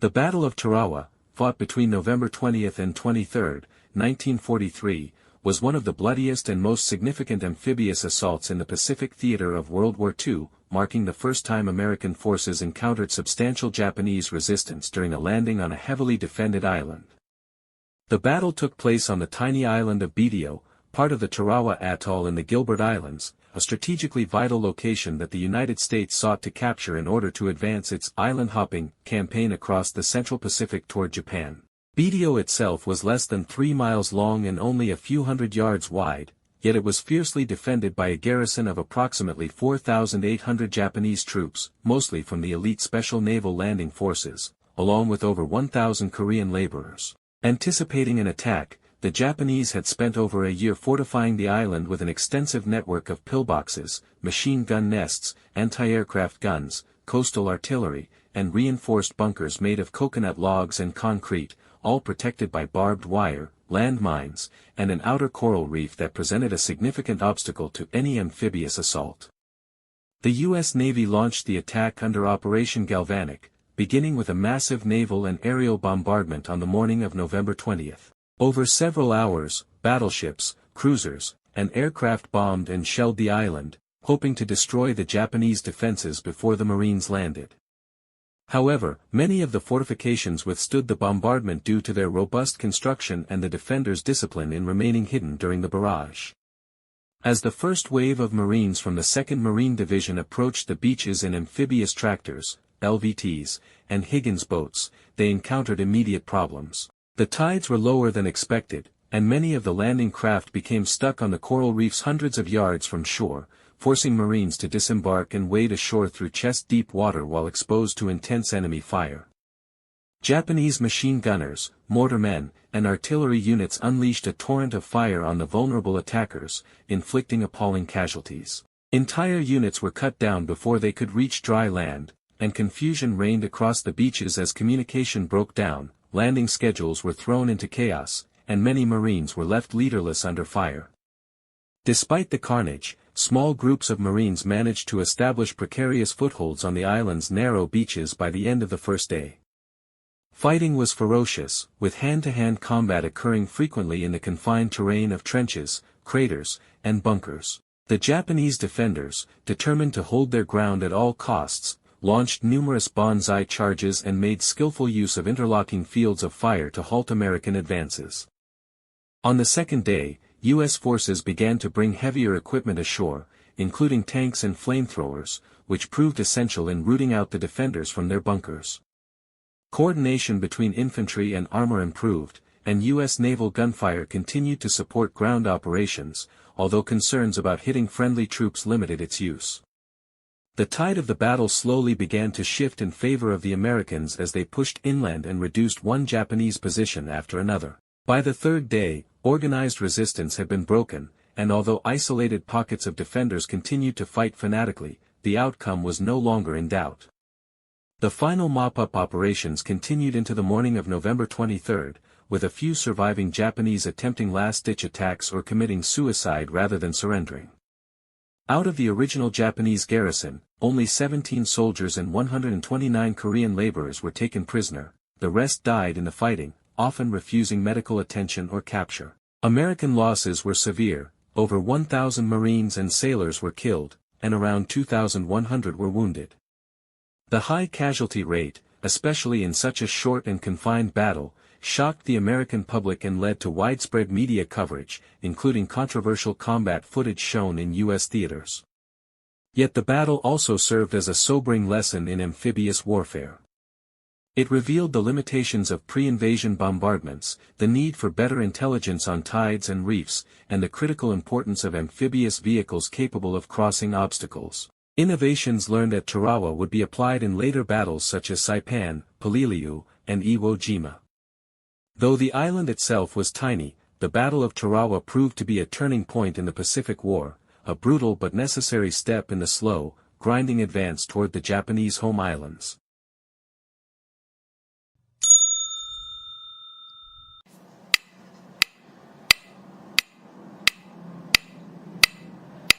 The Battle of Tarawa, fought between November 20 and 23, 1943, was one of the bloodiest and most significant amphibious assaults in the Pacific theater of World War II, marking the first time American forces encountered substantial Japanese resistance during a landing on a heavily defended island. The battle took place on the tiny island of Betio, part of the Tarawa Atoll in the Gilbert Islands, a strategically vital location that the United States sought to capture in order to advance its island-hopping campaign across the Central Pacific toward Japan. Betio itself was less than 3 miles long and only a few hundred yards wide, yet it was fiercely defended by a garrison of approximately 4,800 Japanese troops, mostly from the elite Special Naval Landing Forces, along with over 1,000 Korean laborers. Anticipating an attack, the Japanese had spent over a year fortifying the island with an extensive network of pillboxes, machine gun nests, anti-aircraft guns, coastal artillery, and reinforced bunkers made of coconut logs and concrete, all protected by barbed wire, landmines, and an outer coral reef that presented a significant obstacle to any amphibious assault. The U.S. Navy launched the attack under Operation Galvanic, beginning with a massive naval and aerial bombardment on the morning of November 20. Over several hours, battleships, cruisers, and aircraft bombed and shelled the island, hoping to destroy the Japanese defenses before the Marines landed. However, many of the fortifications withstood the bombardment due to their robust construction and the defenders' discipline in remaining hidden during the barrage. As the first wave of Marines from the 2nd Marine Division approached the beaches in amphibious tractors, LVTs, and Higgins boats, they encountered immediate problems. The tides were lower than expected, and many of the landing craft became stuck on the coral reefs hundreds of yards from shore, forcing Marines to disembark and wade ashore through chest-deep water while exposed to intense enemy fire. Japanese machine gunners, mortarmen, and artillery units unleashed a torrent of fire on the vulnerable attackers, inflicting appalling casualties. Entire units were cut down before they could reach dry land, and confusion reigned across the beaches as communication broke down, landing schedules were thrown into chaos, and many Marines were left leaderless under fire. Despite the carnage, small groups of Marines managed to establish precarious footholds on the island's narrow beaches by the end of the first day. Fighting was ferocious, with hand-to-hand combat occurring frequently in the confined terrain of trenches, craters, and bunkers. The Japanese defenders, determined to hold their ground at all costs, launched numerous banzai charges and made skillful use of interlocking fields of fire to halt American advances. On the second day, U.S. forces began to bring heavier equipment ashore, including tanks and flamethrowers, which proved essential in rooting out the defenders from their bunkers. Coordination between infantry and armor improved, and U.S. naval gunfire continued to support ground operations, although concerns about hitting friendly troops limited its use. The tide of the battle slowly began to shift in favor of the Americans as they pushed inland and reduced one Japanese position after another. By the third day, organized resistance had been broken, and although isolated pockets of defenders continued to fight fanatically, the outcome was no longer in doubt. The final mop-up operations continued into the morning of November 23, with a few surviving Japanese attempting last-ditch attacks or committing suicide rather than surrendering. Out of the original Japanese garrison, only 17 soldiers and 129 Korean laborers were taken prisoner, the rest died in the fighting, often refusing medical attention or capture. American losses were severe, over 1,000 Marines and sailors were killed, and around 2,100 were wounded. The high casualty rate, especially in such a short and confined battle, shocked the American public and led to widespread media coverage, including controversial combat footage shown in U.S. theaters. Yet the battle also served as a sobering lesson in amphibious warfare. It revealed the limitations of pre-invasion bombardments, the need for better intelligence on tides and reefs, and the critical importance of amphibious vehicles capable of crossing obstacles. Innovations learned at Tarawa would be applied in later battles such as Saipan, Peleliu, and Iwo Jima. Though the island itself was tiny, the Battle of Tarawa proved to be a turning point in the Pacific War, a brutal but necessary step in the slow, grinding advance toward the Japanese home islands.